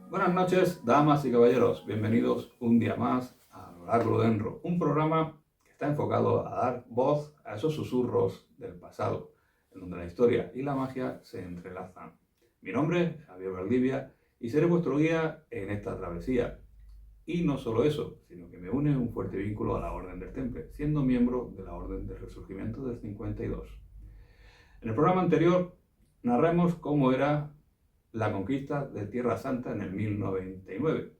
Buenas noches, damas y caballeros. Bienvenidos un día más al Oráculo de Enro, un programa que está enfocado a dar voz a esos susurros del pasado, en donde la historia y la magia se entrelazan. Mi nombre es Javier Valdivia y seré vuestro guía en esta travesía. Y no solo eso, sino que me une un fuerte vínculo a la Orden del Temple, siendo miembro de la Orden del Resurgimiento del 52. En el programa anterior narramos cómo era la conquista de Tierra Santa en el 1099.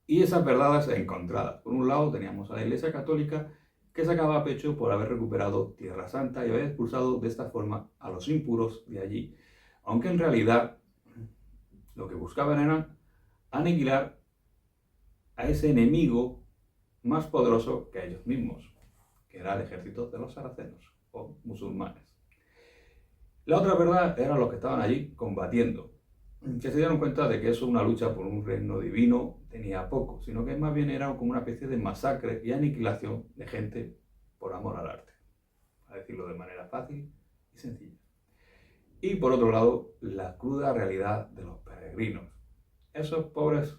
Y esas verdades encontradas. Por un lado teníamos a la Iglesia Católica que sacaba a pecho por haber recuperado Tierra Santa y haber expulsado de esta forma a los impuros de allí. Aunque en realidad lo que buscaban era aniquilar a ese enemigo más poderoso que ellos mismos, que era el ejército de los saracenos o musulmanes. La otra verdad eran los que estaban allí combatiendo, que se dieron cuenta de que eso, una lucha por un reino divino, tenía poco, sino que más bien era como una especie de masacre y aniquilación de gente por amor al arte, a decirlo de manera fácil y sencilla. Y por otro lado, la cruda realidad de los peregrinos, esos pobres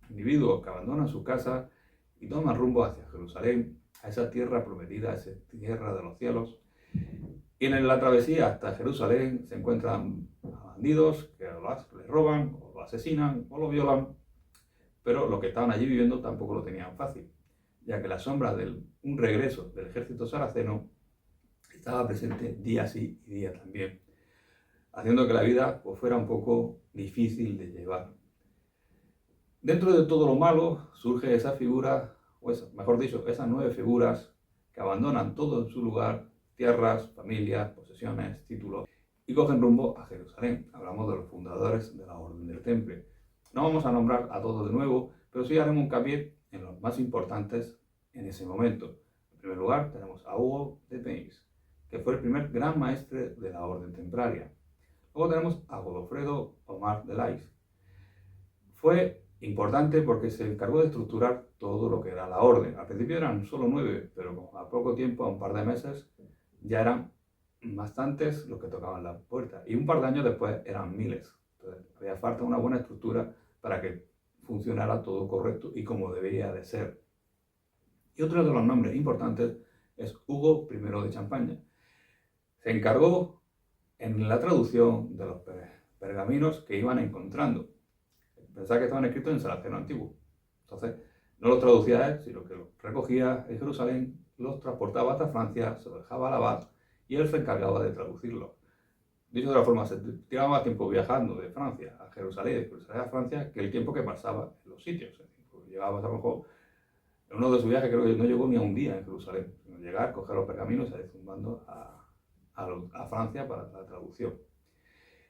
individuos que abandonan su casa y toman rumbo hacia Jerusalén, a esa tierra prometida, a esa tierra de los cielos. Y en la travesía hasta Jerusalén se encuentran bandidos que les roban, o lo asesinan, o lo violan, pero los que estaban allí viviendo tampoco lo tenían fácil, ya que la sombra de un regreso del ejército sarraceno estaba presente día sí y día también, haciendo que la vida pues, fuera un poco difícil de llevar. Dentro de todo lo malo surge esa figura, o mejor dicho, esas 9 figuras que abandonan todo en su lugar, tierras, familias, posesiones, títulos, y cogen rumbo a Jerusalén. Hablamos de los fundadores de la Orden del Temple. No vamos a nombrar a todos de nuevo, pero sí haremos hincapié en los más importantes en ese momento. En primer lugar tenemos a Hugo de Payns, que fue el primer gran maestre de la Orden Templaria. Luego tenemos a Godofredo Omar de Lais. Fue importante porque se encargó de estructurar todo lo que era la orden. Al principio eran solo 9, pero a poco tiempo, a un par de meses, ya eran bastantes los que tocaban la puerta. Y un par de años después eran miles. Entonces, había falta una buena estructura para que funcionara todo correcto y como debería de ser. Y otro de los nombres importantes es Hugo I de Champaña. Se encargó en la traducción de los pergaminos que iban encontrando. Pensaba que estaban escritos en sarraceno antiguo. Entonces, no los traducía él, sino que los recogía en Jerusalén, los transportaba hasta Francia, se los dejaba lavar y él se encargaba de traducirlos. Dicho de otra forma, se tiraba más tiempo viajando de Francia a Jerusalén, de Jerusalén a Francia, que el tiempo que pasaba en los sitios. Llegaba a lo mejor, en uno de sus viajes creo que no llegó ni a un día en Jerusalén, sino llegar, coger los pergaminos y ir zumbando a Francia para la traducción.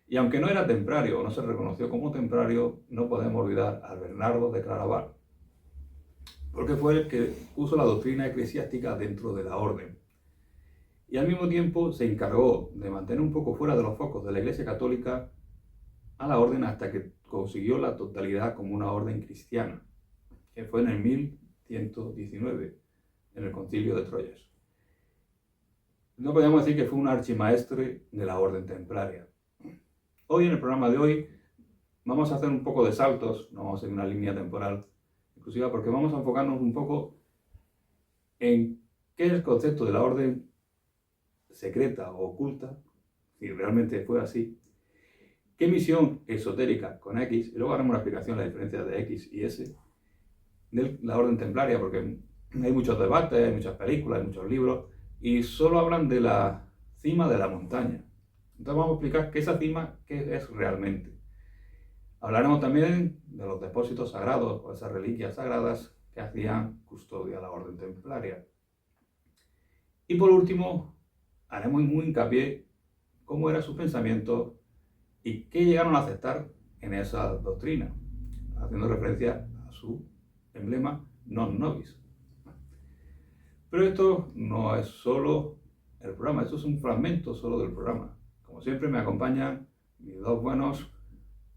Y aunque no era templario o no se reconoció como templario, no podemos olvidar a Bernardo de Claraval, porque fue el que puso la doctrina eclesiástica dentro de la orden. Y al mismo tiempo se encargó de mantener un poco fuera de los focos de la Iglesia Católica a la orden hasta que consiguió la totalidad como una orden cristiana, que fue en el 1119, en el Concilio de Troyes. No podemos decir que fue un archimaestre de la orden templaria. Hoy, en el programa de hoy, vamos a hacer un poco de saltos, no vamos a seguir una línea temporal exclusiva, porque vamos a enfocarnos un poco en qué es el concepto de la orden secreta o oculta, si realmente fue así, qué misión esotérica con X, y luego haremos una explicación de la diferencia de X y S, de la orden templaria, porque hay muchos debates, hay muchas películas, hay muchos libros, y solo hablan de la cima de la montaña. Entonces vamos a explicar qué es esa cima, qué es realmente. Hablaremos también de los depósitos sagrados o esas reliquias sagradas que hacían custodia a la orden templaria. Y por último, haremos muy hincapié cómo era su pensamiento y qué llegaron a aceptar en esa doctrina, haciendo referencia a su emblema non nobis. Pero esto no es solo el programa, esto es un fragmento solo del programa. Como siempre me acompañan mis dos buenos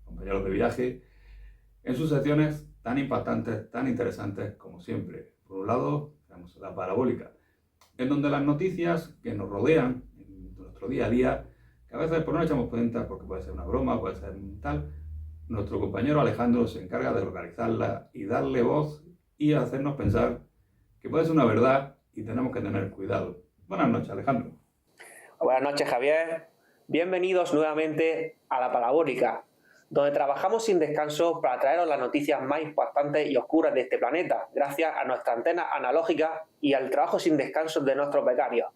compañeros de viaje en sus secciones tan impactantes, tan interesantes como siempre. Por un lado, tenemos la parabólica, en donde las noticias que nos rodean en nuestro día a día, que a veces pues, no echamos cuenta porque puede ser una broma, puede ser tal, Nuestro compañero Alejandro se encarga de localizarla y darle voz y hacernos pensar que puede ser una verdad y tenemos que tener cuidado. Buenas noches, Alejandro. Buenas noches, Javier. Bienvenidos nuevamente a La Parabólica, donde trabajamos sin descanso para traeros las noticias más impactantes y oscuras de este planeta, gracias a nuestra antena analógica y al trabajo sin descanso de nuestros becarios.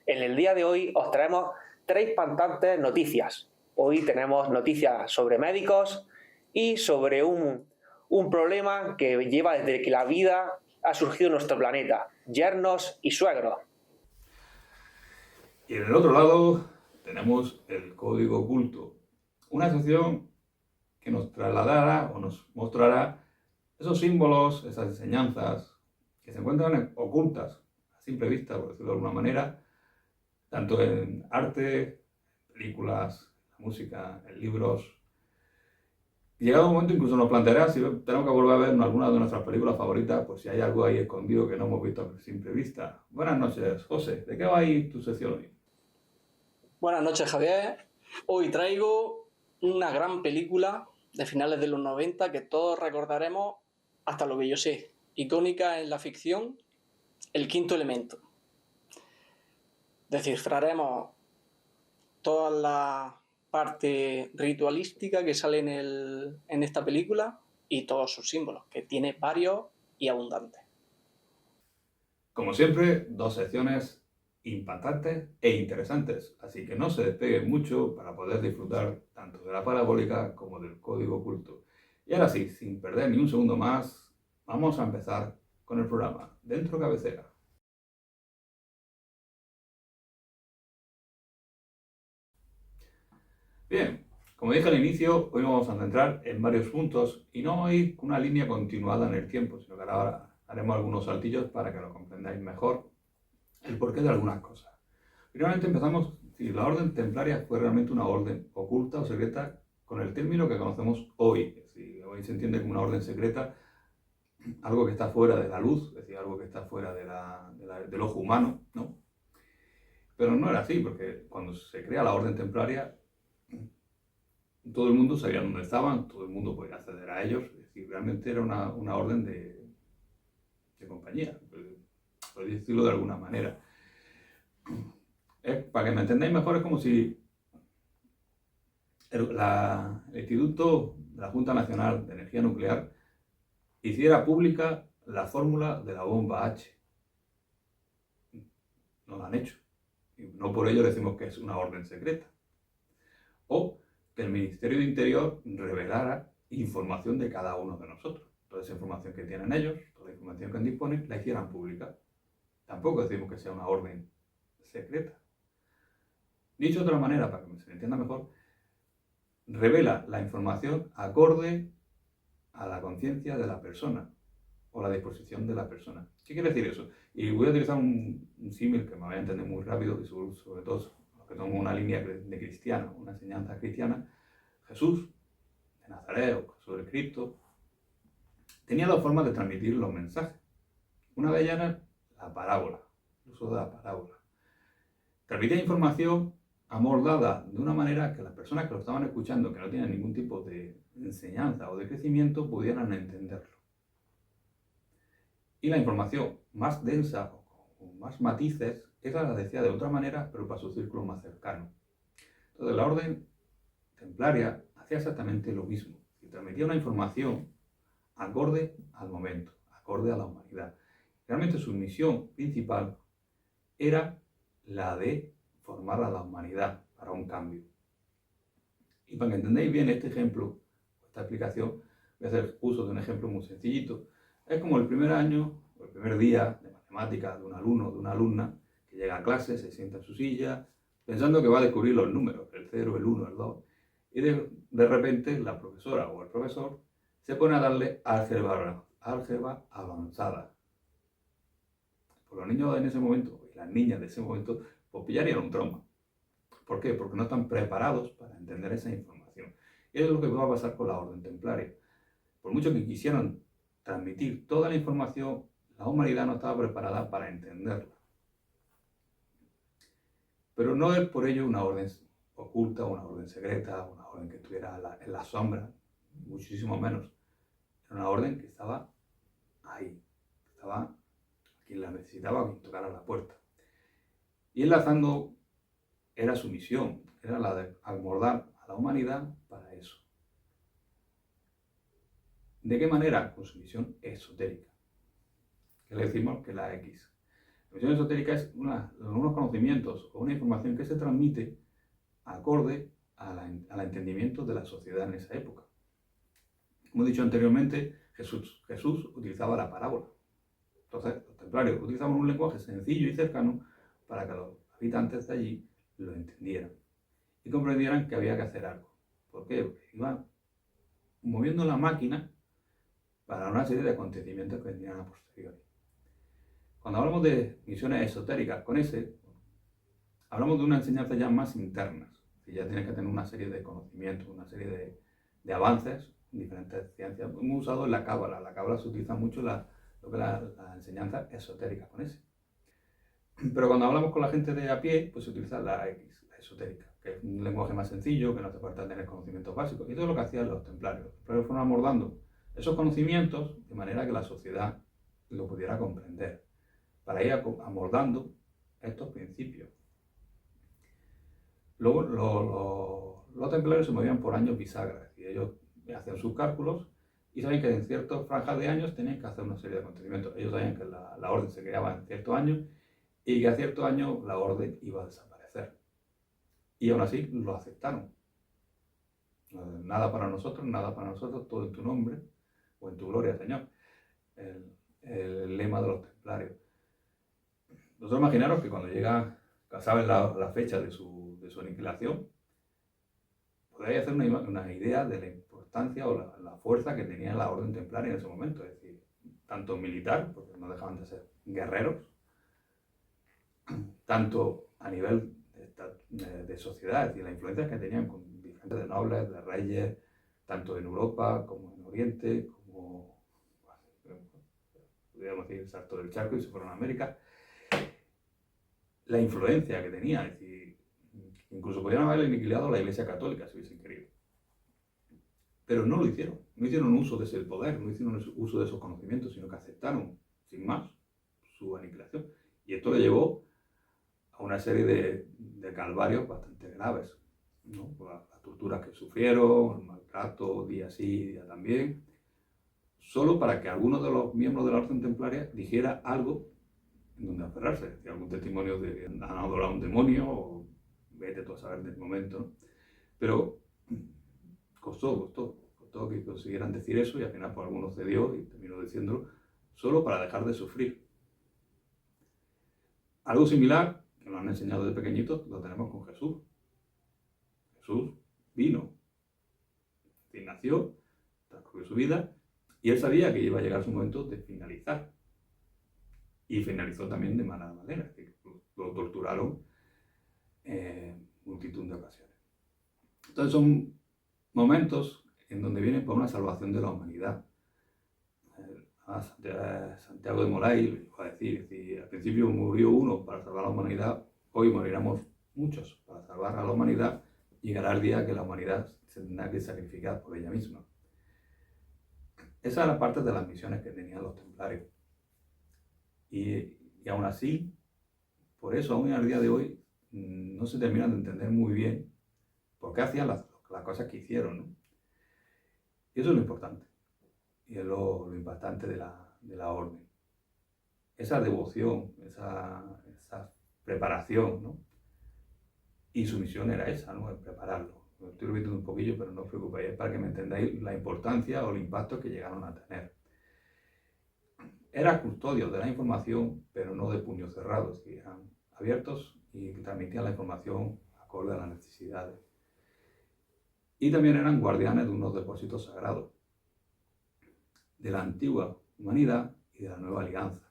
En el día de hoy os traemos 3 impactantes noticias. Hoy tenemos noticias sobre médicos y sobre un problema que lleva desde que la vida ha surgido en nuestro planeta: yernos y suegros. Y en el otro lado tenemos el código oculto, una sección que nos trasladará o nos mostrará esos símbolos, esas enseñanzas que se encuentran ocultas a simple vista, por decirlo de alguna manera, tanto en arte, películas, música, en libros. Llegado un momento incluso nos planteará si tenemos que volver a ver alguna de nuestras películas favoritas, pues si hay algo ahí escondido que no hemos visto a simple vista. Buenas noches, José. ¿De qué va ahí tu sección hoy? Buenas noches, Javier. Hoy traigo una gran película de finales de los 90 que todos recordaremos hasta lo que yo sé. Icónica en la ficción, El quinto elemento. Descifraremos toda la parte ritualística que sale en esta película y todos sus símbolos, que tiene varios y abundantes. Como siempre, 2 secciones impactantes e interesantes, así que no se despeguen mucho para poder disfrutar tanto de la parabólica como del código oculto. Y ahora sí, sin perder ni un segundo más, vamos a empezar con el programa Dentro Cabecera. Bien, como dije al inicio, hoy nos vamos a centrar en varios puntos y no ir con una línea continuada en el tiempo, sino que ahora haremos algunos saltillos para que lo comprendáis mejor el porqué de algunas cosas. Primeramente empezamos si la orden templaria fue realmente una orden oculta o secreta con el término que conocemos hoy. Es decir, hoy se entiende como una orden secreta algo que está fuera de la luz, es decir, algo que está fuera del ojo humano, ¿no? Pero no era así, porque cuando se crea la orden templaria, todo el mundo sabía dónde estaban, todo el mundo podía acceder a ellos, es decir, realmente era una orden de compañía, por decirlo de alguna manera. Para que me entendáis mejor, es como si el Instituto de la Junta Nacional de Energía Nuclear hiciera pública la fórmula de la bomba H. No la han hecho. Y no por ello decimos que es una orden secreta. O que el Ministerio de Interior revelara información de cada uno de nosotros. Toda esa información que tienen ellos, toda la información que disponen, la hicieran pública. Tampoco decimos que sea una orden secreta. Dicho de otra manera, para que se me entienda mejor, revela la información acorde a la conciencia de la persona o la disposición de la persona. ¿Qué quiere decir eso? Y voy a utilizar un símil que me vaya a entender muy rápido y sobre todo los que tenemos una línea de cristiano, una enseñanza cristiana. Jesús de Nazaret o Jesús de Cristo tenía 2 formas de transmitir los mensajes. Una de ellas era la parábola, el uso de la parábola. Transmitía información amordada de una manera que las personas que lo estaban escuchando, que no tenían ningún tipo de enseñanza o de crecimiento, pudieran entenderlo. Y la información más densa o con más matices, esa la decía de otra manera, pero para su círculo más cercano. Entonces la orden templaria hacía exactamente lo mismo. Y transmitía una información acorde al momento, acorde a la humanidad. Realmente su misión principal era la de formar a la humanidad para un cambio. Y para que entendáis bien este ejemplo, esta explicación, voy a hacer uso de un ejemplo muy sencillito. Es como el primer año, o el primer día de matemáticas de un alumno o de una alumna que llega a clase, se sienta en su silla, pensando que va a descubrir los números, el 0, el 1, el 2, y de repente la profesora o el profesor se pone a darle álgebra avanzada. Pues los niños en ese momento, y las niñas de ese momento, pues pillarían un trauma. ¿Por qué? Porque no están preparados para entender esa información. Y eso es lo que va a pasar con la orden templaria. Por mucho que quisieran transmitir toda la información, la humanidad no estaba preparada para entenderla. Pero no es por ello una orden oculta, una orden secreta, una orden que estuviera en la sombra. muchísimo menos. Era una orden que estaba ahí, estaba quien la necesitaba, quien tocara la puerta. Y enlazando era su misión, era la de acomodar a la humanidad para eso. ¿De qué manera? Con su misión esotérica, que le decimos que la X. La misión esotérica es unos conocimientos o una información que se transmite acorde al entendimiento de la sociedad en esa época. Como he dicho anteriormente, Jesús utilizaba la parábola. Entonces, los templarios utilizaban un lenguaje sencillo y cercano para que los habitantes de allí lo entendieran y comprendieran que había que hacer algo. ¿Por qué? Porque iban moviendo la máquina para una serie de acontecimientos que vendrían a posteriori. Cuando hablamos de misiones esotéricas con ese, hablamos de una enseñanza ya más internas, que ya tienes que tener una serie de conocimientos, una serie de avances en diferentes ciencias. Hemos usado en la cábala. La cábala se utiliza mucho lo que es la enseñanza esotérica con ese. Pero cuando hablamos con la gente de a pie, pues se utiliza la X, la esotérica, que es un lenguaje más sencillo, que no hace falta tener conocimientos básicos. Y todo lo que hacían los templarios. Los templarios fueron abordando esos conocimientos de manera que la sociedad lo pudiera comprender, para ir amoldando estos principios. Luego los templarios se movían por años bisagras y ellos hacían sus cálculos y sabían que en ciertas franjas de años tenían que hacer una serie de acontecimientos. Ellos sabían que la orden se creaba en ciertos años y que a ciertos años la orden iba a desaparecer. Y aún así lo aceptaron. Nada para nosotros, todo en tu nombre o en tu gloria, Señor. El lema de los templarios. Vosotros imaginaros que cuando llega, saben la fecha de su aniquilación, podéis hacer una idea de la importancia o la fuerza que tenía la orden templaria en ese momento. Es decir, tanto militar, porque no dejaban de ser guerreros, tanto a nivel de sociedad, es decir, la influencia que tenían con diferentes de nobles, de reyes, tanto en Europa como en Oriente, como, podríamos decir, salto del charco y se fueron a América. La influencia que tenía, es decir, incluso podrían haber aniquilado la Iglesia Católica si hubiesen querido. Pero no lo hicieron, no hicieron uso de ese poder, no hicieron uso de esos conocimientos, sino que aceptaron, sin más, su aniquilación. Y esto le llevó a una serie de calvarios bastante graves, ¿no? Las torturas que sufrieron, el maltrato, día sí, día también, solo para que alguno de los miembros de la orden templaria dijera algo en donde aferrarse, es decir, algún testimonio de que han adorado a un demonio, o vete tú a saber del momento, ¿no? Pero costó que consiguieran decir eso y al final pues alguno cedió y terminó diciéndolo solo para dejar de sufrir. Algo similar, que nos han enseñado desde pequeñitos, lo tenemos con Jesús. Jesús vino, es decir, nació, transcurrió su vida y él sabía que iba a llegar su momento de finalizar. Y finalizó también de mala manera, es decir, lo torturaron en multitud de ocasiones. Entonces son momentos en donde viene por una salvación de la humanidad. Santiago de Molay lo iba a decir, al principio murió uno para salvar a la humanidad, hoy moriremos muchos para salvar a la humanidad, llegará el día que la humanidad se tendrá que sacrificar por ella misma. Esa era parte de las misiones que tenían los templarios. Y aún así, por eso aún al día de hoy no se terminan de entender muy bien por qué hacían las cosas que hicieron, ¿no? Y eso es lo importante, y es lo impactante de la orden. Esa devoción, esa preparación, ¿no? Y su misión era esa, ¿no? El prepararlo. Lo estoy repitiendo un poquillo, pero no os preocupéis, es para que me entendáis la importancia o el impacto que llegaron a tener. Eran custodios de la información, pero no de puños cerrados, que eran abiertos y transmitían la información acorde a las necesidades. Y también eran guardianes de unos depósitos sagrados, de la antigua humanidad y de la nueva alianza.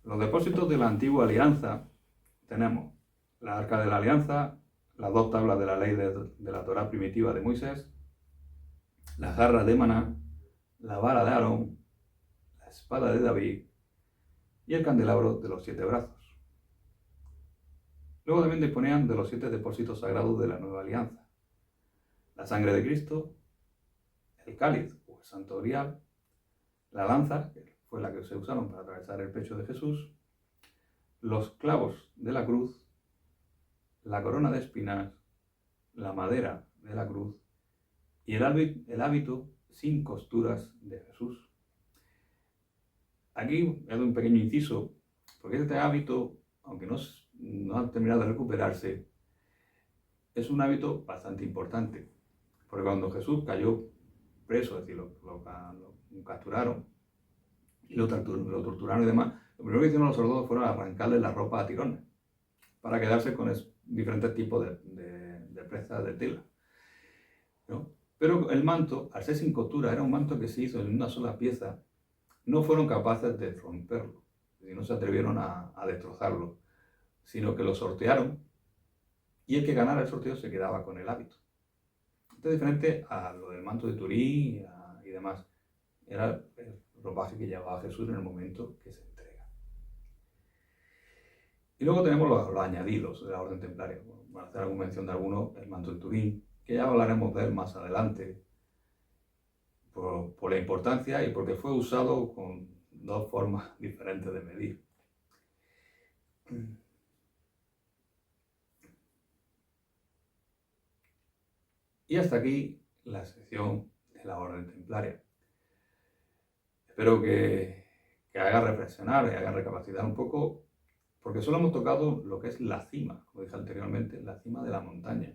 Los depósitos de la antigua alianza tenemos la Arca de la Alianza, las 2 tablas de la ley de la Torá primitiva de Moisés, la jarra de Maná, la vara de Aarón, la espada de David y el candelabro de los 7 brazos. Luego también disponían de los 7 depósitos sagrados de la nueva alianza, la sangre de Cristo, el cáliz o el santo grial, la lanza, que fue la que se usaron para atravesar el pecho de Jesús, los clavos de la cruz, la corona de espinas, la madera de la cruz y el hábito sin costuras de Jesús. Aquí he dado un pequeño inciso, porque este hábito, aunque no ha terminado de recuperarse, es un hábito bastante importante, porque cuando Jesús cayó preso, es decir, lo capturaron y lo torturaron y demás, lo primero que hicieron los soldados fueron arrancarle la ropa a tirones para quedarse con diferentes tipos de prensas de tela, ¿no? Pero el manto, al ser sin costura, era un manto que se hizo en una sola pieza, no fueron capaces de romperlo, y no se atrevieron a destrozarlo, sino que lo sortearon y el que ganara el sorteo se quedaba con el hábito. Esto es diferente a lo del manto de Turín y demás. Era el ropaje que llevaba Jesús en el momento que se entrega. Y luego tenemos los añadidos de la orden templaria. Bueno, para hacer alguna mención de alguno, el manto de Turín, que ya hablaremos de él más adelante, por la importancia y porque fue usado con dos formas diferentes de medir. Y hasta aquí la sección de la orden templaria. Espero que haga reflexionar y haga recapacitar un poco, porque solo hemos tocado lo que es la cima, como dije anteriormente, la cima de la montaña.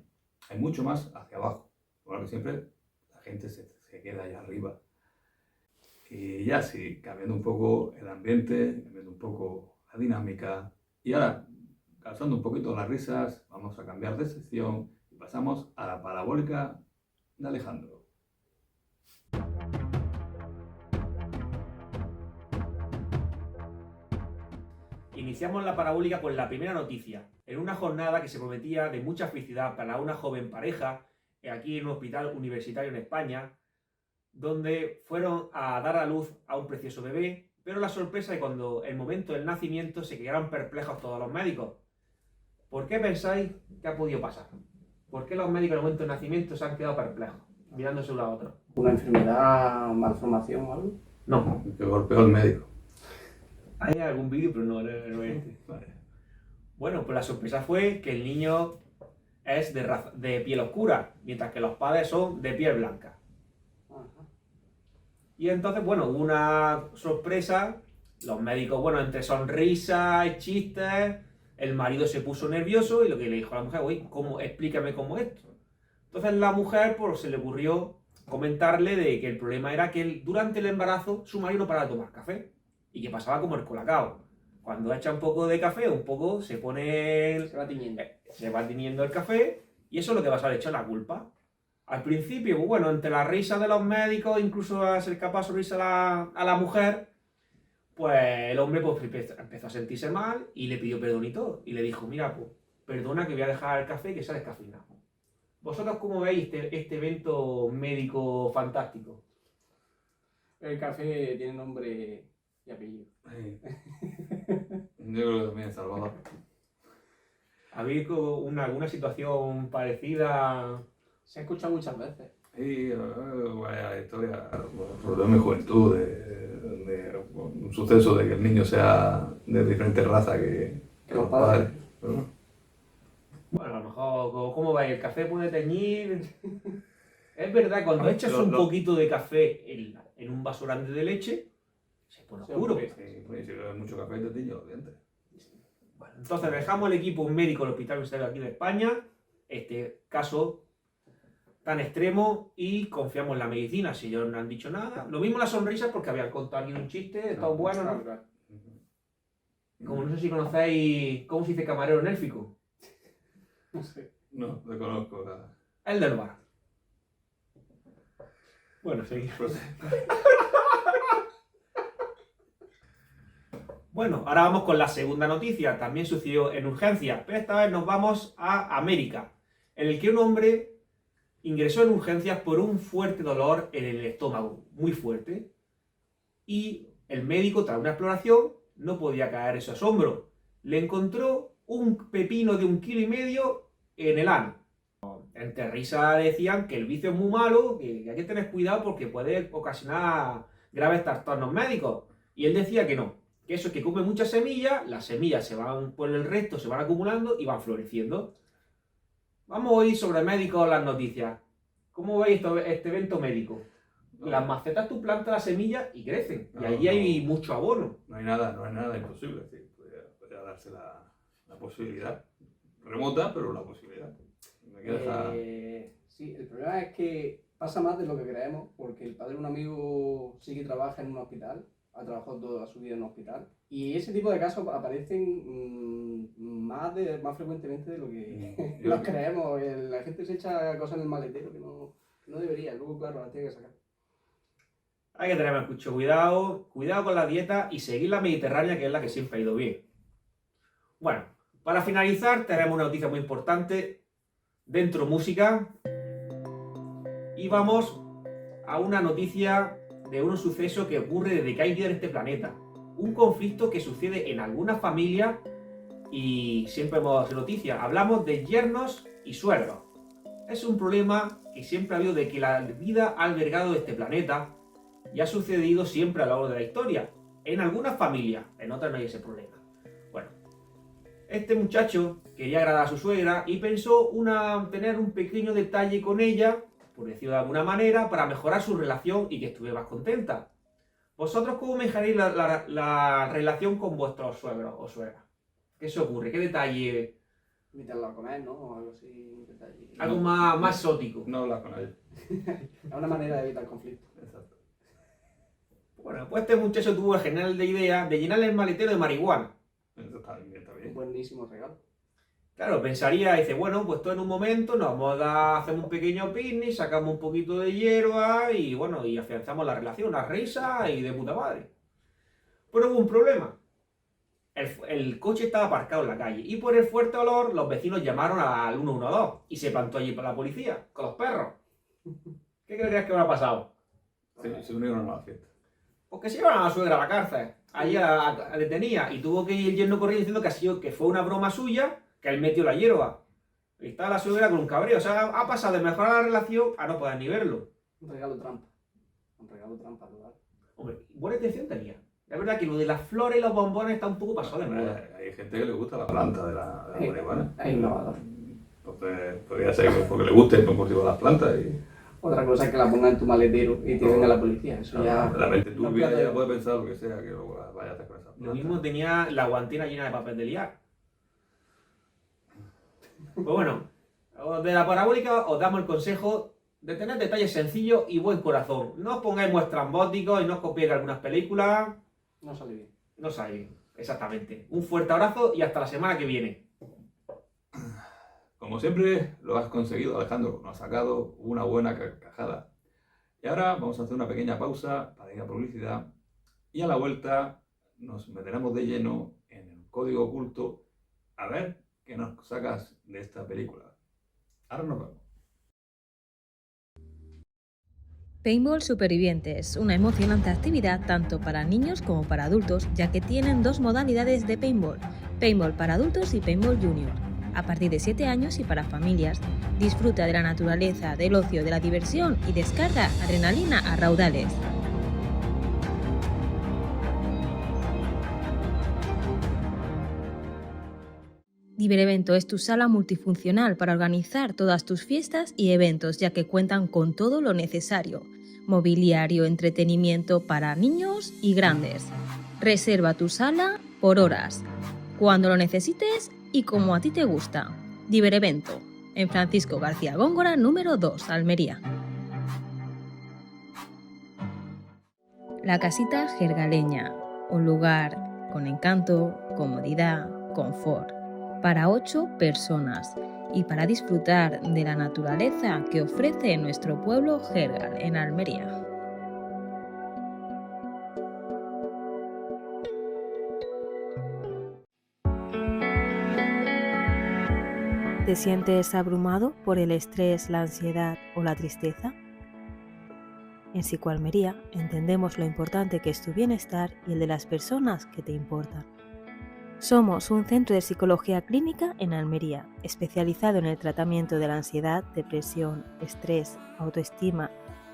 Hay mucho más hacia abajo. Bueno, que siempre la gente se queda allá arriba. Y ya sí, cambiando un poco el ambiente, cambiando un poco la dinámica. Y ahora, causando un poquito las risas, vamos a cambiar de sección y pasamos a la parabólica de Alejandro. Iniciamos la parabólica con la primera noticia, en una jornada que se prometía de mucha felicidad para una joven pareja, aquí en un hospital universitario en España, donde fueron a dar a luz a un precioso bebé, pero la sorpresa es que cuando el momento del nacimiento se quedaron perplejos todos los médicos. ¿Por qué pensáis que ha podido pasar? ¿Por qué los médicos en el momento del nacimiento se han quedado perplejos, mirándose uno a otro? ¿Una enfermedad, malformación o algo? No. Que golpeó al médico. Hay algún vídeo, pero no es este. Vale. Bueno, pues la sorpresa fue que el niño es de piel oscura, mientras que los padres son de piel blanca. Y entonces, bueno, hubo una sorpresa, los médicos, bueno, entre sonrisas y chistes, el marido se puso nervioso y lo que le dijo a la mujer, oye, explícame cómo es esto. Entonces la mujer, pues se le ocurrió comentarle de que el problema era que durante el embarazo su marido no paraba de tomar café y que pasaba como el colacao. Cuando echa un poco de café, un poco se va tiñendo el café y eso es lo que va a echar la culpa. Al principio, bueno, entre la risa de los médicos, incluso a ser capaz de sonreírse a la mujer, pues el hombre pues, empezó a sentirse mal y le pidió perdón y todo. Y le dijo, mira, pues, perdona que voy a dejar el café que se ha descafeinado. ¿Vosotros cómo veis este evento médico fantástico? El café tiene nombre y apellido. Yo creo que también es Salvador. ¿Habéis alguna situación parecida? Se ha escuchado muchas veces. Sí, vaya historia, sobre todo en mi juventud, de un suceso de que el niño sea de diferente raza que los padres. Pero bueno, a lo mejor, ¿cómo va? ¿El café puede teñir? Es verdad, cuando echas un poquito de café en un vaso grande de leche, se pone oscuro. Sí, si bebes mucho café te tiñe los dientes. Bueno, entonces dejamos el equipo médico del Hospital Universitario aquí de España, este caso tan extremo, y confiamos en la medicina. Si ellos no han dicho nada, lo mismo la sonrisa porque habían contado aquí un chiste, todo bueno, ¿no? Como no sé si conocéis, ¿cómo se dice camarero en élfico? No sé. No, lo conozco. El del bar. Bueno, seguimos. Bueno, ahora vamos con la segunda noticia. También sucedió en urgencias, pero esta vez nos vamos a América, en el que un hombre ingresó en urgencias por un fuerte dolor en el estómago, muy fuerte, y el médico, tras una exploración, no podía caer en su asombro. Le encontró un pepino de 1,5 kilos en el ano. Entre risas decían que el vicio es muy malo, que hay que tener cuidado porque puede ocasionar graves trastornos médicos. Y él decía que no, que eso es que come muchas semillas, las semillas se van por el resto, se van acumulando y van floreciendo. Vamos a oír sobre médicos las noticias. ¿Cómo veis este evento médico? Las macetas tú plantas las semillas y crecen. Y allí hay mucho abono. No hay nada imposible. Sí, podría darse la posibilidad. Remota, pero la posibilidad. Sí, el problema es que pasa más de lo que creemos, porque el padre de un amigo sí que trabaja en un hospital, ha trabajado toda su vida en un hospital, y ese tipo de casos aparecen más frecuentemente de lo que nos creemos. La gente se echa cosas en el maletero que no debería, luego claro, las tiene que sacar. Hay que tener mucho cuidado con la dieta y seguir la mediterránea, que es la que siempre ha ido bien. Bueno, para finalizar tenemos una noticia muy importante. Dentro música, y vamos a una noticia de un suceso que ocurre desde que hay vida en este planeta, un conflicto que sucede en algunas familias y siempre hemos noticias. Hablamos de yernos y suegros. Es un problema que siempre ha habido, de que la vida ha albergado este planeta y ha sucedido siempre a lo largo de la historia, en algunas familias, en otras no hay ese problema. Bueno, este muchacho quería agradar a su suegra y pensó tener un pequeño detalle con ella, por decirlo de alguna manera, para mejorar su relación y que estuviera más contenta. ¿Vosotros cómo mejoraréis la relación con vuestros suegros o suegras? ¿Qué se ocurre? ¿Qué detalle? Invitarlo a comer, ¿no? O algo así, un detalle. Algo más exótico. No hablar con él. Es una manera de evitar conflicto. Exacto. Bueno, pues este muchacho tuvo la genial idea de llenarle el maletero de marihuana. Eso está bien. Buenísimo regalo. Claro, pensaría, dice, bueno, pues todo en un momento nos vamos a hacer un pequeño picnic, sacamos un poquito de hierba y bueno, y afianzamos la relación, una risa y de puta madre. Pero hubo un problema. El coche estaba aparcado en la calle y por el fuerte olor los vecinos llamaron al 112 y se plantó allí para la policía, con los perros. ¿Qué creías que habrá pasado? Se unieron a la fiesta. Porque se llevaron a la suegra a la cárcel. Allí la detenía y tuvo que ir el yerno corriendo diciendo que fue una broma suya, que él metió la hierba. Y estaba la suegra con un cabreo. O sea, ha pasado de mejorar la relación a no poder ni verlo. Un regalo trampa. Un regalo trampa, total. Hombre, buena intención tenía. Es verdad que lo de las flores y los bombones está un poco pasado de moda. Hay gente que le gusta la planta de la marihuana. Es innovador. Entonces, podría ser porque le guste el motivo de las plantas. Otra cosa es que la ponga en tu maletero y te venga la policía. Eso ya. La mente turbia ya puede pensar lo que sea que luego vaya a hacer con esa planta. Lo mismo tenía la guantina llena de papel de liar. Pues bueno, de la parabólica os damos el consejo de tener detalles sencillos y buen corazón. No os pongáis muy estrambóticos y no os copiéis algunas películas. No sale bien. No sale bien, exactamente. Un fuerte abrazo y hasta la semana que viene. Como siempre, lo has conseguido, Alejandro. Nos has sacado una buena carcajada. Y ahora vamos a hacer una pequeña pausa para ir a publicidad. Y a la vuelta nos meteremos de lleno en el código oculto a ver qué nos sacas de esta película. Ahora nos vemos. Paintball Supervivientes, una emocionante actividad tanto para niños como para adultos, ya que tienen dos modalidades de paintball, paintball para adultos y paintball junior. A partir de 7 años y para familias, disfruta de la naturaleza, del ocio, de la diversión y descarga adrenalina a raudales. Diverevento es tu sala multifuncional para organizar todas tus fiestas y eventos, ya que cuentan con todo lo necesario: mobiliario, entretenimiento para niños y grandes. Reserva tu sala por horas, cuando lo necesites y como a ti te gusta. Diverevento, en Francisco García Góngora, número 2, Almería. La Casita Jergaleña, un lugar con encanto, comodidad, confort, para 8 personas y para disfrutar de la naturaleza que ofrece nuestro pueblo Jergal en Almería. ¿Te sientes abrumado por el estrés, la ansiedad o la tristeza? En Psicoalmería entendemos lo importante que es tu bienestar y el de las personas que te importan. Somos un centro de psicología clínica en Almería, especializado en el tratamiento de la ansiedad, depresión, estrés, autoestima,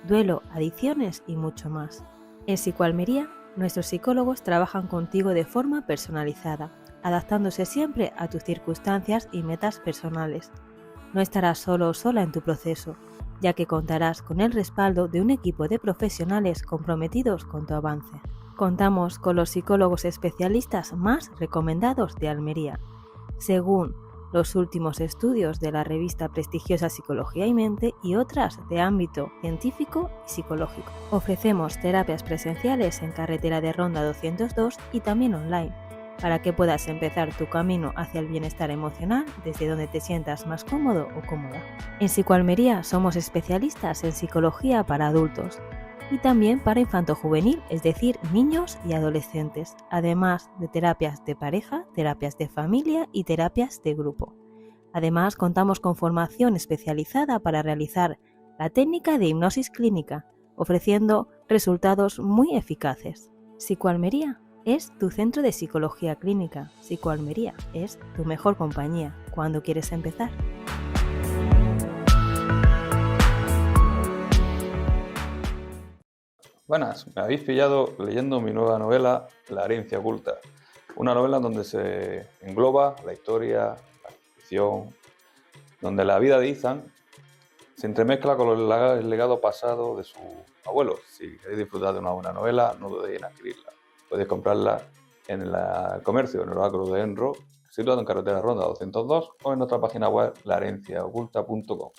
duelo, adicciones y mucho más. En Psicoalmería, nuestros psicólogos trabajan contigo de forma personalizada, adaptándose siempre a tus circunstancias y metas personales. No estarás solo o sola en tu proceso, ya que contarás con el respaldo de un equipo de profesionales comprometidos con tu avance. Contamos con los psicólogos especialistas más recomendados de Almería, según los últimos estudios de la revista prestigiosa Psicología y Mente y otras de ámbito científico y psicológico. Ofrecemos terapias presenciales en Carretera de Ronda 202 y también online, para que puedas empezar tu camino hacia el bienestar emocional desde donde te sientas más cómodo o cómoda. En Psicoalmería somos especialistas en psicología para adultos y también para infanto-juvenil, es decir, niños y adolescentes, además de terapias de pareja, terapias de familia y terapias de grupo. Además, contamos con formación especializada para realizar la técnica de hipnosis clínica, ofreciendo resultados muy eficaces. Psicoalmería es tu centro de psicología clínica. Psicoalmería es tu mejor compañía cuando quieres empezar. Buenas, me habéis pillado leyendo mi nueva novela, La herencia oculta. Una novela donde se engloba la historia, la ficción, donde la vida de Ethan se entremezcla con el legado pasado de su abuelo. Si queréis disfrutar de una buena novela, no dudéis en adquirirla. Podéis comprarla en el comercio, en el Oráculo de Enro, situado en Carretera Ronda 202 o en nuestra página web laherenciaoculta.com.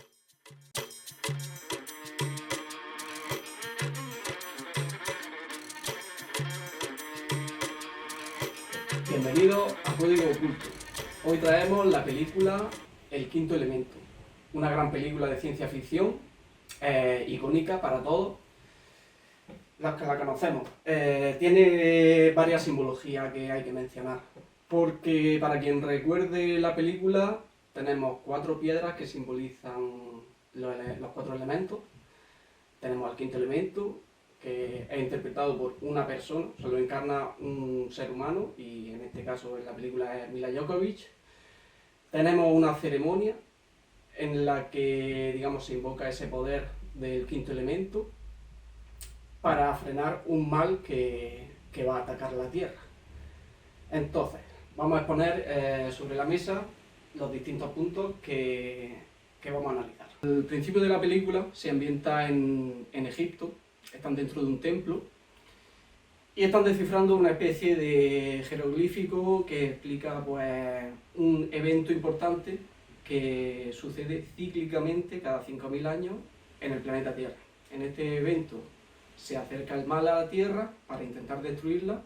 Bienvenido a Código Oculto. Hoy traemos la película El Quinto Elemento, una gran película de ciencia ficción, icónica para todos los que la conocemos. Tiene varias simbologías que hay que mencionar, porque para quien recuerde la película tenemos 4 piedras que simbolizan los 4 elementos. Tenemos al quinto elemento, que es interpretado por una persona, se lo encarna un ser humano, y en este caso en la película es Mila Jovovich. Tenemos una ceremonia en la que, digamos, se invoca ese poder del quinto elemento para frenar un mal que va a atacar la Tierra. Entonces, vamos a exponer sobre la mesa los distintos puntos que vamos a analizar. El principio de la película se ambienta en Egipto. Están dentro de un templo y están descifrando una especie de jeroglífico que explica, pues, un evento importante que sucede cíclicamente cada 5.000 años en el planeta Tierra. En este evento se acerca el mal a la Tierra para intentar destruirla,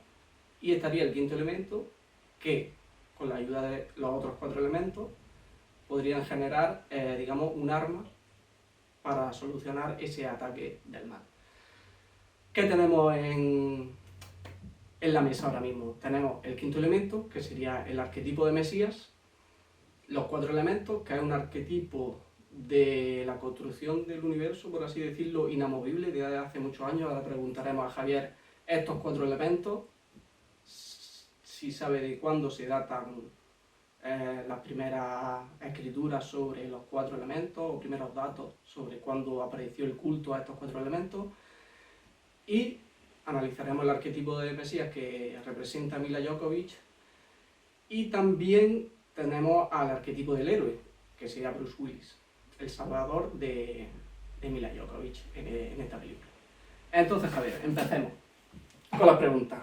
y estaría el quinto elemento que, con la ayuda de los otros 4 elementos, podrían generar, digamos, un arma para solucionar ese ataque del mal. ¿Qué tenemos en la mesa ahora mismo? Tenemos el quinto elemento, que sería el arquetipo de Mesías, los 4 elementos, que es un arquetipo de la construcción del universo, por así decirlo, inamovible, desde hace muchos años. Ahora preguntaremos a Javier estos 4 elementos, si sabe de cuándo se datan las primeras escrituras sobre los 4 elementos, o primeros datos sobre cuándo apareció el culto a estos 4 elementos. Y analizaremos el arquetipo de Mesías, que representa a Mila Jovovich, y también tenemos al arquetipo del héroe, que sería Bruce Willis, el salvador de Mila Jovovich en esta película. Entonces, Javier, empecemos con las preguntas.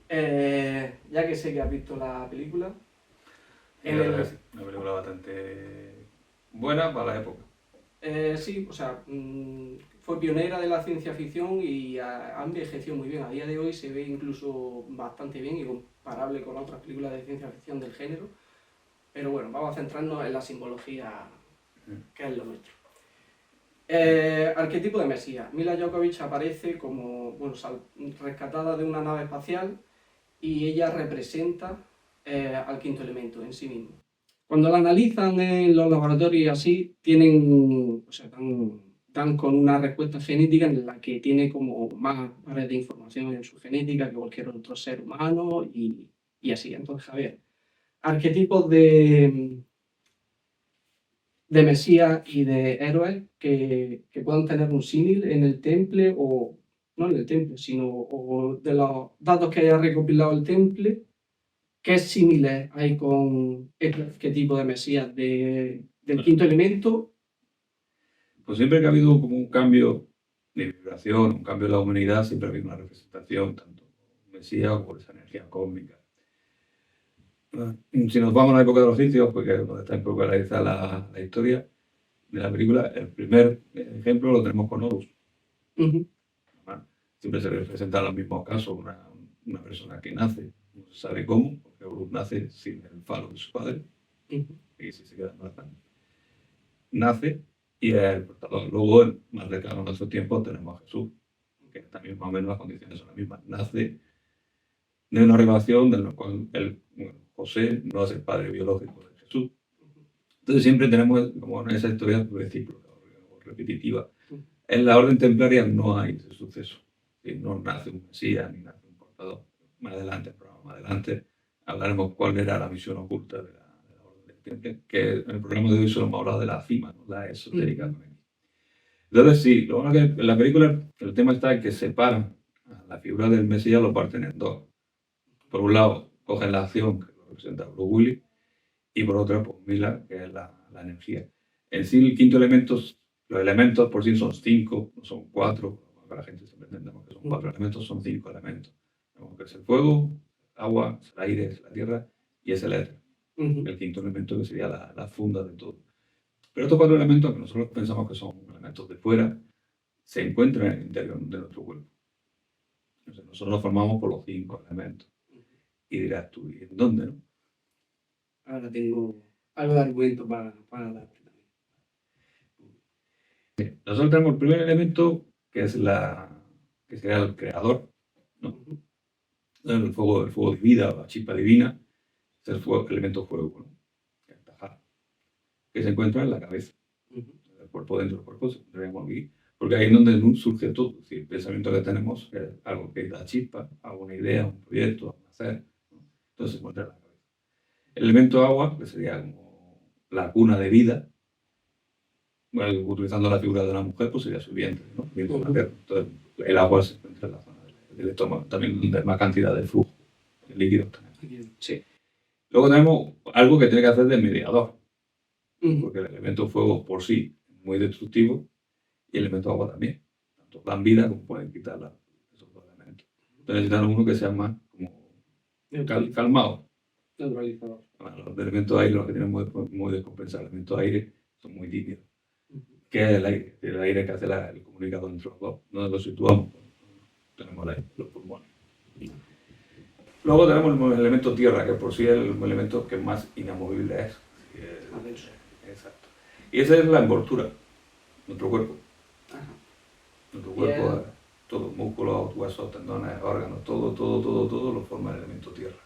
Ya que sé que has visto la película... Es una película bastante buena para la época. Sí, o sea, fue pionera de la ciencia ficción y ha envejecido muy bien. A día de hoy se ve incluso bastante bien y comparable con otras películas de ciencia ficción del género. Pero bueno, vamos a centrarnos en la simbología, que es lo nuestro. Arquetipo de Mesías. Mila Jovovich aparece como, bueno, rescatada de una nave espacial, y ella representa al quinto elemento en sí mismo. Cuando la analizan en los laboratorios y así, dan con una respuesta genética en la que tiene como más red de información en su genética que cualquier otro ser humano, y y así. Entonces, Javier, arquetipos de Mesías y de héroes que puedan tener un símil en el temple, o no en el temple, sino o de los datos que haya recopilado el temple, ¿qué símiles hay con este arquetipo de Mesías del quinto elemento? Pues siempre que ha habido como un cambio de vibración, un cambio en la humanidad, siempre ha habido una representación, tanto por Mesías como por esa energía cósmica. Si nos vamos a la época de los sitios, porque es donde está popularizada la historia de la película, el primer ejemplo lo tenemos con Horus. Siempre se representa en los mismos casos una persona que nace, no se sabe cómo, porque Horus nace sin el falo de su padre, y si se queda embarazada. Nace y es el portador. Luego, más cercano a nuestros tiempos, tenemos a Jesús, que también más o menos las condiciones son las mismas. Nace de una relación de la cual José no es el padre biológico de Jesús. Entonces siempre tenemos como esa historia recíproca o repetitiva. En la orden templaria no hay ese suceso. No nace un Mesías ni nace un portador. Más adelante, hablaremos cuál era la visión oculta de la orden del temple, que en el programa de hoy solo hemos hablado de la cima, ¿no? La esotérica. Entonces sí, lo bueno que en la película el tema está en que separan a la figura del Mesías, lo parten en dos. Por un lado, cogen la acción, que lo representa Bruce Willis, y por otro, pues Mila, que es la energía. En sí, el quinto elemento, los elementos por sí son 5, no son 4, para la gente siempre entendemos que son 4 elementos, son 5 elementos. Que es el fuego, el agua, el aire, la tierra y es el éter. El quinto elemento que sería la funda de todo. Pero estos 4 elementos, que nosotros pensamos que son elementos de fuera, se encuentran en el interior de nuestro cuerpo. Entonces, nosotros nos formamos por los 5 elementos. Y dirás tú, ¿y en dónde, no? Ahora tengo algo de argumento para darte también. Nosotros tenemos el primer elemento, que sería el creador, ¿no? El fuego de vida, la chispa divina, es el elemento fuego, ¿no? Que se encuentra en la cabeza. El cuerpo dentro del cuerpo se encuentra aquí, porque ahí es donde surge todo. Es decir, el pensamiento que tenemos es algo que da chispa, alguna idea, un proyecto, un hacer, ¿no? Entonces se encuentra en la cabeza. El elemento agua, que sería como la cuna de vida, bueno, utilizando la figura de una mujer, pues sería su vientre, ¿no? Vientre materno. Entonces, el agua se encuentra en la zona del estómago, también donde hay más cantidad de flujo, de líquidos también. Sí. Luego tenemos algo que tiene que hacer de mediador, porque el elemento fuego por sí es muy destructivo y el elemento agua también. Tanto dan vida como pueden quitar esos dos elementos. Entonces necesitan uno que sea más como calmado. Neutralizador. Bueno, los elementos aire, los que tienen muy descompensado, los elementos aire son muy tímidos. ¿Qué es el aire? El aire que hace el comunicador entre los dos. ¿Dónde lo situamos? Tenemos el aire, los pulmones. Luego tenemos el elemento tierra, que por sí es el elemento que más inamovible es. Exacto. Y esa es la envoltura, nuestro cuerpo. Nuestro cuerpo, todo, músculos, huesos, tendones, órganos, todo lo forma el elemento tierra.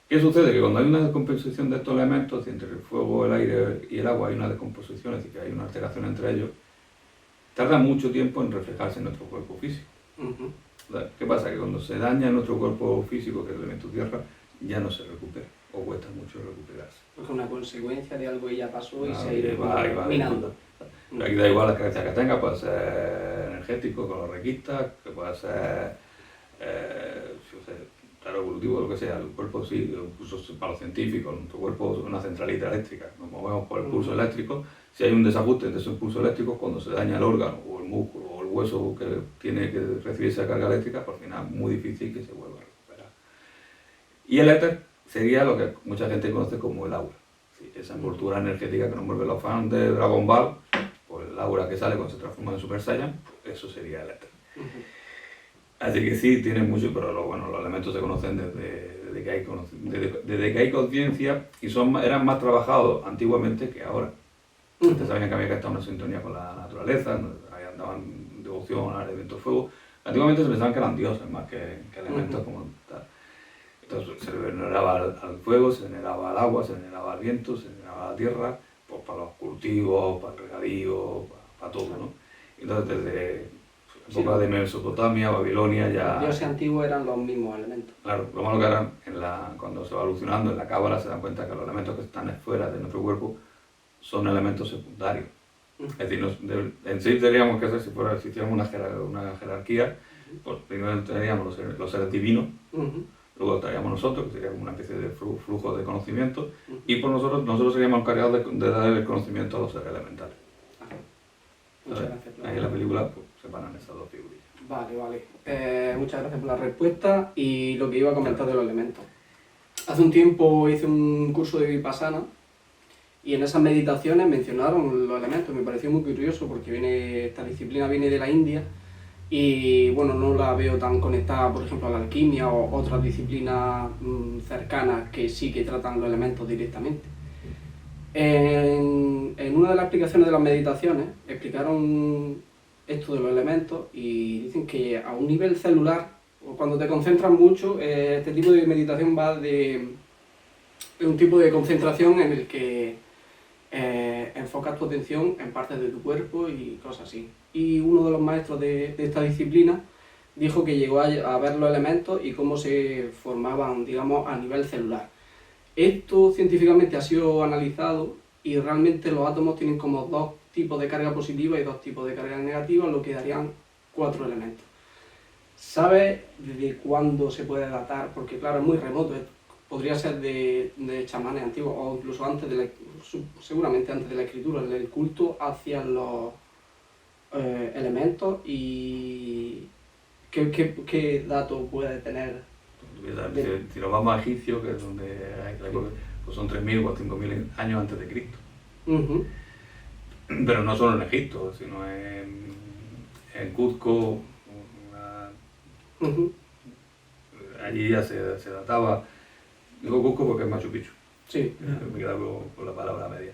¿Qué sucede? Que cuando hay una descomposición de estos elementos, entre el fuego, el aire y el agua, hay una descomposición, es decir, que hay una alteración entre ellos, tarda mucho tiempo en reflejarse en nuestro cuerpo físico. ¿Qué pasa? Que cuando se daña nuestro cuerpo físico, que es el elemento tierra, ya no se recupera, o cuesta mucho recuperarse. Porque es una consecuencia de algo que ya pasó y se ha ido minando. Aquí da igual las características que tenga, puede ser energético, colorrequista, que puede ser evolutivo, lo que sea. El cuerpo sí, incluso para los científicos, nuestro cuerpo es una centralita eléctrica, nos movemos por el pulso eléctrico. Si hay un desajuste entre esos pulsos eléctricos, cuando se daña el órgano o el músculo o el hueso que tiene que recibir esa carga eléctrica, por final es muy difícil que se vuelva a recuperar. Y el éter sería lo que mucha gente conoce como el aura. Sí, esa envoltura energética que nos mueve los fans de Dragon Ball, pues el aura que sale cuando se transforma en Super Saiyan, pues eso sería el éter. Así que sí, tiene mucho, pero los elementos se conocen desde que hay conciencia y eran más trabajados antiguamente que ahora. Antes sabían que había que estar en una sintonía con la naturaleza, ahí andaban devoción al elemento fuego. Antiguamente se pensaban que eran dioses más que elementos como tal. Entonces se veneraba al fuego, se veneraba al agua, se veneraba al viento, se veneraba a la tierra, pues para los cultivos, para el regadío, para todo, ¿no? Entonces desde época de Mesopotamia, Babilonia, ya... Los dioses antiguos eran los mismos elementos. Claro, lo malo que ahora, cuando se va evolucionando en la cábala, se dan cuenta que los elementos que están fuera de nuestro cuerpo son elementos secundarios. Es decir, en sí tendríamos que hacer, si hiciéramos una jerarquía, pues primero tendríamos los seres divinos, luego estaríamos nosotros, que sería como una especie de flujo de conocimiento, y por nosotros seríamos encargados de dar el conocimiento a los seres elementales. Muchas gracias. Ahí en la película pues, separan esas dos figurillas. Vale. Muchas gracias por la respuesta y lo que iba a comentar de los elementos. Hace un tiempo hice un curso de Vipassana y en esas meditaciones mencionaron los elementos. Me pareció muy curioso porque esta disciplina viene de la India y bueno, no la veo tan conectada, por ejemplo, a la alquimia o otras disciplinas cercanas que sí que tratan los elementos directamente. En una de las explicaciones de las meditaciones explicaron esto de los elementos y dicen que a un nivel celular, o cuando te concentras mucho, este tipo de meditación va de un tipo de concentración en el que enfocas tu atención en partes de tu cuerpo y cosas así. Y uno de los maestros de esta disciplina dijo que llegó a ver los elementos y cómo se formaban, digamos, a nivel celular. Esto científicamente ha sido analizado y realmente los átomos tienen como dos tipos de carga positiva y dos tipos de carga negativa, lo que darían 4 elementos. ¿Sabes desde cuándo se puede datar? Porque claro, es muy remoto, podría ser de chamanes antiguos o incluso antes seguramente antes de la escritura, el culto hacia los elementos. Y ¿qué dato puede tener? Si nos vamos a Egipcio, que es donde hay pues son 3.000 o 5.000 años antes de Cristo. Pero no solo en Egipto, sino en Cuzco, allí ya se databa. Digo Cuzco porque es Machu Picchu. Sí. Me he quedado con la palabra media.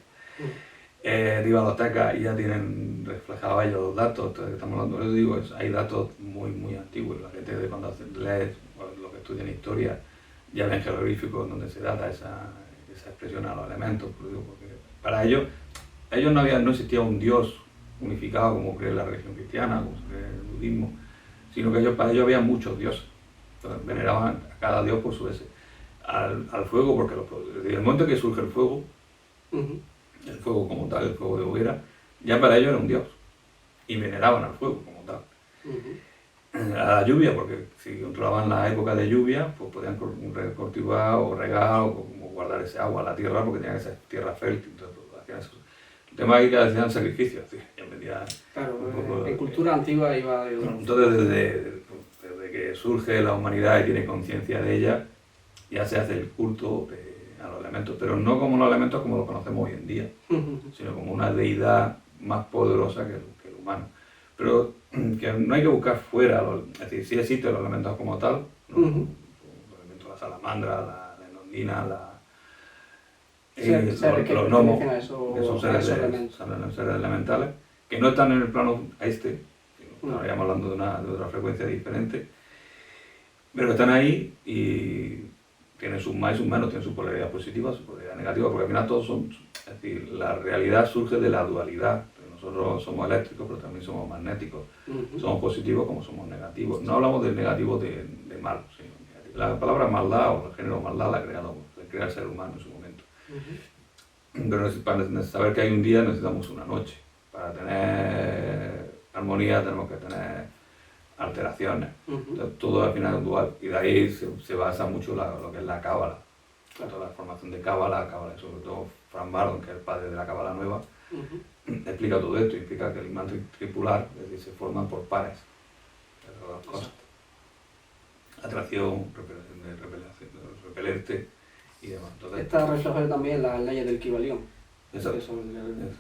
Digo, los aztecas ya tienen reflejados ellos los datos, estamos hablando, les digo, hay datos muy, muy antiguos. La gente de cuando lee lo que estudian historia ya ven jeroglíficos donde se data esa expresión a los elementos, porque para ellos no existía un dios unificado como cree la religión cristiana, como cree el budismo, sino que para ellos había muchos dioses. Entonces, veneraban a cada dios por su ese. Al fuego, porque desde el momento que surge el fuego como tal, el fuego de hoguera, ya para ellos era un dios. Y veneraban al fuego como tal. A la lluvia, porque si controlaban la época de lluvia, pues podían cultivar o regar o guardar ese agua a la tierra, porque tenían esa tierra fértil. Entonces, pues, hacían eso. El tema es que hacían sacrificios. Claro, en cultura antigua iba... Entonces, desde que surge la humanidad y tiene conciencia de ella, ya se hace el culto a los elementos, pero no como los elementos como los conocemos hoy en día, sino como una deidad más poderosa que el humano. Pero que no hay que buscar fuera, es decir, sí existen los elementos como tal, ¿no? Los elementos de la salamandra, la enondina, los gnomos, que son seres elementales, que no están en el plano estaríamos hablando de otra frecuencia diferente, pero que están ahí y tienen sus más y sus menos, tienen su polaridad positiva, su polaridad negativa, porque al final todos es decir, la realidad surge de la dualidad. Nosotros somos eléctricos, pero también somos magnéticos. Somos positivos como somos negativos. No hablamos del negativo de malo, sino negativo. La palabra maldad o el género maldad la crea el ser humano en su momento. Pero para saber que hay un día necesitamos una noche. Para tener armonía tenemos que tener alteraciones. Entonces, todo al final es dual. Y de ahí se basa mucho lo que es la cábala. Toda la formación de cábala, sobre todo Frank Bardon, que es el padre de la cábala nueva, explica todo esto, implica que el imán tripular, es decir, se forman por pares, esas dos cosas. Atracción, repelente y demás. Entonces, está reflejado también las leyes del Kybalión. Exacto.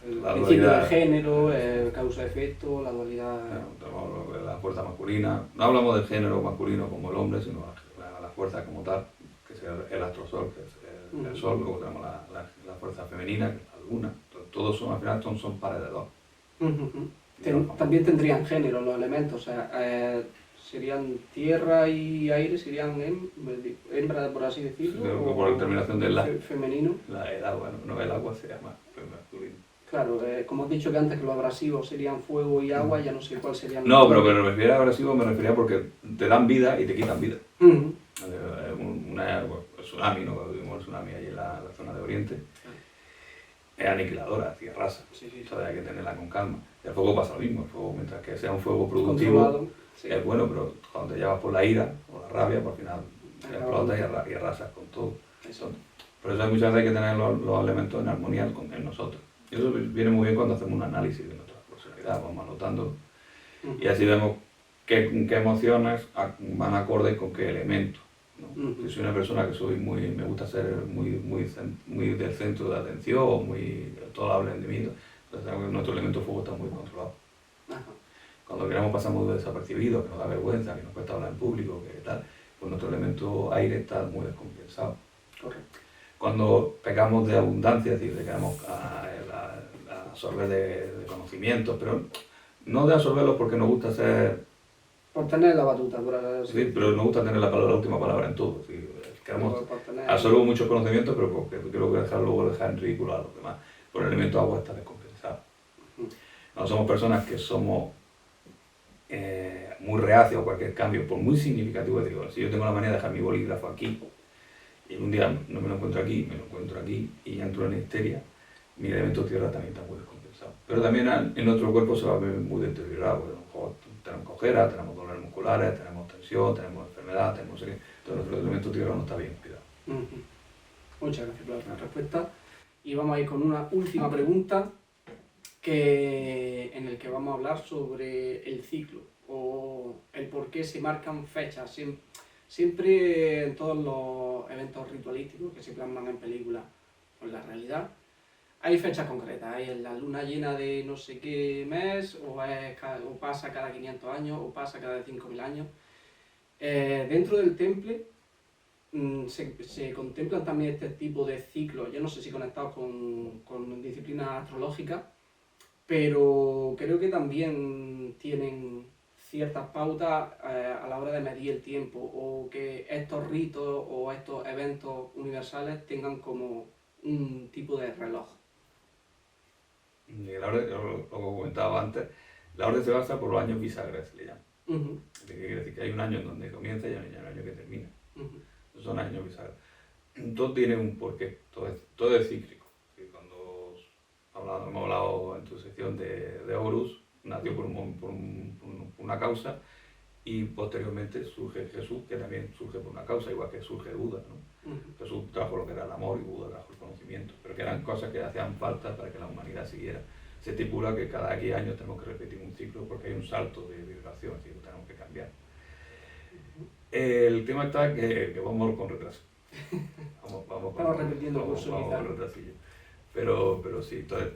El principio de género, causa-efecto, la dualidad... La fuerza masculina. No hablamos del género masculino como el hombre, sino la fuerza como tal, que es el astrosol, que es el sol, luego tenemos la fuerza femenina, que es la luna. Todos al final son pares de dos. También tendrían género los elementos, o sea, serían tierra y aire, serían hembra, por así decirlo. Sí, por determinación del femenino. El agua, no el agua se llama masculino. Claro, como has dicho que antes que los abrasivos serían fuego y agua, ya no sé cuál sería. No, pero me refería a abrasivo, me refería porque te dan vida y te quitan vida. Ujú. El tsunami, ¿no? Cuando vivimos el tsunami ahí en la zona de Oriente, es aniquiladora, así rasa. Sí, sí, sí. Entonces hay que tenerla con calma. Y el fuego pasa lo mismo, el fuego, mientras que sea un fuego productivo, Controlado, sí. es bueno, pero cuando te llevas por la ira o la rabia, pues al final explotas y arrasas con todo. Eso. Por eso muchas veces hay que tener los elementos en armonía en nosotros. Y eso viene muy bien cuando hacemos un análisis de nuestra personalidad, vamos anotando y así vemos qué emociones van acordes con qué elementos, ¿no? Si soy una persona que me gusta ser muy del centro de atención, o todos hablen de mí, entonces nuestro elemento fuego está muy controlado. Ajá. Cuando queremos pasamos desapercibidos, que nos da vergüenza, que nos cuesta hablar en público, que tal, pues nuestro elemento aire está muy descompensado. Correcto. Cuando pecamos de abundancia, es decir, de que queremos absorber de conocimientos, pero no de absorberlos porque nos gusta ser... Por tener la batuta, Sí, pero nos gusta tener la última palabra en todo. ¿Sí? Absorbo muchos conocimientos, pero porque creo que dejar en ridículo a los demás. Por el elemento agua está descompensado. No somos personas que somos muy reacios a cualquier cambio, por muy significativo que digo. Si yo tengo la manera de dejar mi bolígrafo aquí, y un día no me lo encuentro aquí, me lo encuentro aquí, y ya entro en histeria, mi elemento tierra también está muy descompensado. Pero también en nuestro cuerpo se va a ver muy deteriorado, porque a lo mejor tenemos cojera, tenemos dolores musculares, tenemos tensión, tenemos enfermedad, tenemos... Entonces nuestro elemento tierra no está bien cuidado. Muchas gracias por la respuesta. Y vamos a ir con una última pregunta en el que vamos a hablar sobre el ciclo o el por qué se marcan fechas. Siempre en todos los eventos ritualísticos que se plasman en películas o en la realidad, hay fechas concretas. Hay la luna llena de no sé qué mes, o pasa cada 500 años, o pasa cada 5.000 años. Dentro del temple se contemplan también este tipo de ciclos, yo no sé si conectados con disciplinas astrológicas, pero creo que también tienen ciertas pautas a la hora de medir el tiempo, o que estos ritos o estos eventos universales tengan como un tipo de reloj. Y la orden, lo comentaba antes, la orden se basa por los años bisagras, se le llama. ¿Qué quiere decir? Que hay un año en donde comienza y hay un año que termina. Son años bisagras. Todo tiene un porqué, todo es cíclico. Y cuando hemos hablado en tu sección de Horus, nació por una causa, y posteriormente surge Jesús, que también surge por una causa, igual que surge Buda, ¿no? Jesús trajo lo que era el amor y Buda trajo el conocimiento, pero que eran cosas que hacían falta para que la humanidad siguiera. Se estipula que cada X años tenemos que repetir un ciclo porque hay un salto de vibración, así que tenemos que cambiar. El tema está que vamos con retraso. Estamos repitiendo el curso vamos con retrasillo. Pero sí, entonces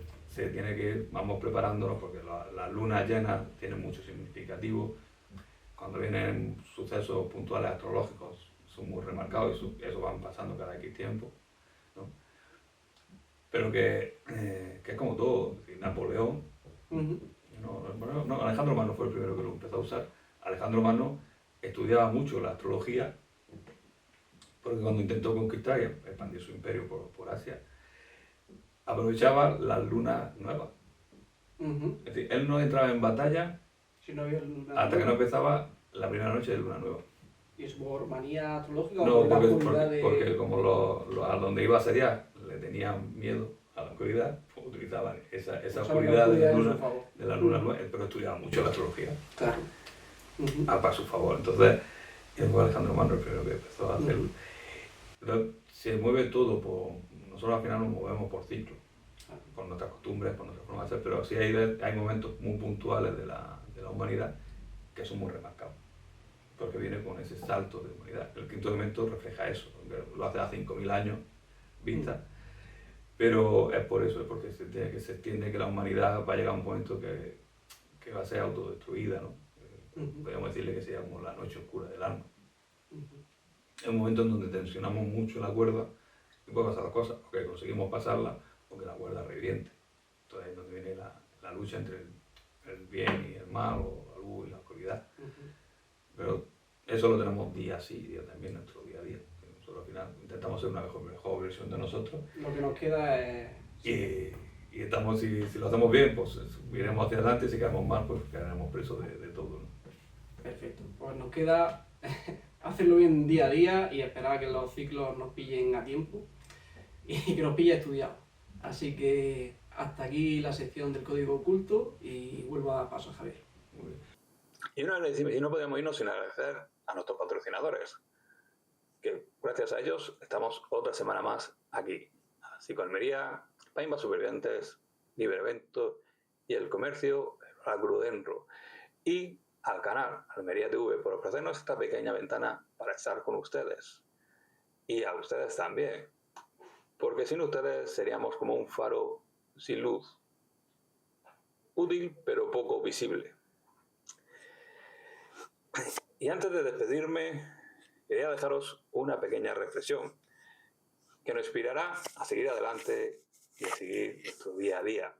vamos preparándonos porque las lunas llenas tienen mucho significativo. Cuando vienen sucesos puntuales astrológicos son muy remarcados y eso van pasando cada X tiempo, ¿no? Pero que es como todo, es decir, Napoleón, Alejandro Magno fue el primero que lo empezó a usar. Alejandro Magno estudiaba mucho la astrología porque cuando intentó conquistar y expandir su imperio por Asia, aprovechaba las lunas nuevas. Es decir, él no entraba en batalla si no había luna hasta que no empezaba la primera noche de luna nueva. ¿Y es por manía astrológica No, o por la oscuridad de...? porque como a donde iba a seriar le tenían miedo a la oscuridad, pues utilizaban esa oscuridad de la luna nueva, pero estudiaba mucho la astrología. Claro. Para su favor. Entonces, fue Alejandro Magno el primero que empezó a hacerlo. Entonces, se mueve todo nosotros al final nos movemos por ciclo, por nuestras costumbres, por nuestras formas de hacer, pero sí hay momentos muy puntuales de la humanidad que son muy remarcados, porque viene con ese salto de humanidad. El quinto elemento refleja eso, lo hace a 5.000 años vista, pero es por eso, es porque se entiende que la humanidad va a llegar a un momento que va a ser autodestruida, ¿no? Podríamos decirle que sería como la noche oscura del alma. Es un momento en donde tensionamos mucho la cuerda y puede pasar dos cosas, o que conseguimos pasarla o que la cuerda reviente. Entonces es donde viene la lucha entre el bien y el mal, o la luz y la oscuridad. Pero eso lo tenemos día sí, día también, nuestro día a día. Nosotros al final intentamos ser una mejor versión de nosotros. Lo que nos queda es... y estamos, si lo hacemos bien, pues iremos hacia adelante, si quedamos mal, pues quedaremos presos de todo, ¿no? Perfecto, pues nos queda hacerlo bien día a día y esperar a que los ciclos nos pillen a tiempo y que nos pille estudiado. Así que hasta aquí la sección del código oculto y vuelvo a paso a Javier. Muy bien. Y no podemos irnos sin agradecer a nuestros patrocinadores, que gracias a ellos estamos otra semana más aquí. Psicoalmería, Paimba Supervivientes, Liberevento y el comercio El Oráculo de Enro. Y al canal Almería TV por ofrecernos esta pequeña ventana para estar con ustedes. Y a ustedes también, porque sin ustedes seríamos como un faro sin luz. Útil pero poco visible. Y antes de despedirme, quería dejaros una pequeña reflexión que nos inspirará a seguir adelante y a seguir nuestro día a día.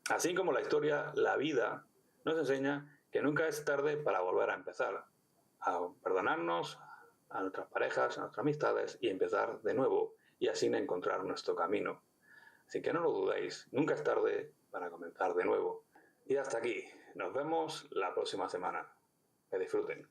Así como la historia, la vida nos enseña que nunca es tarde para volver a empezar, a perdonarnos a nuestras parejas, a nuestras amistades y empezar de nuevo y así encontrar nuestro camino. Así que no lo dudéis, nunca es tarde para comenzar de nuevo. Y hasta aquí, nos vemos la próxima semana. Que disfruten.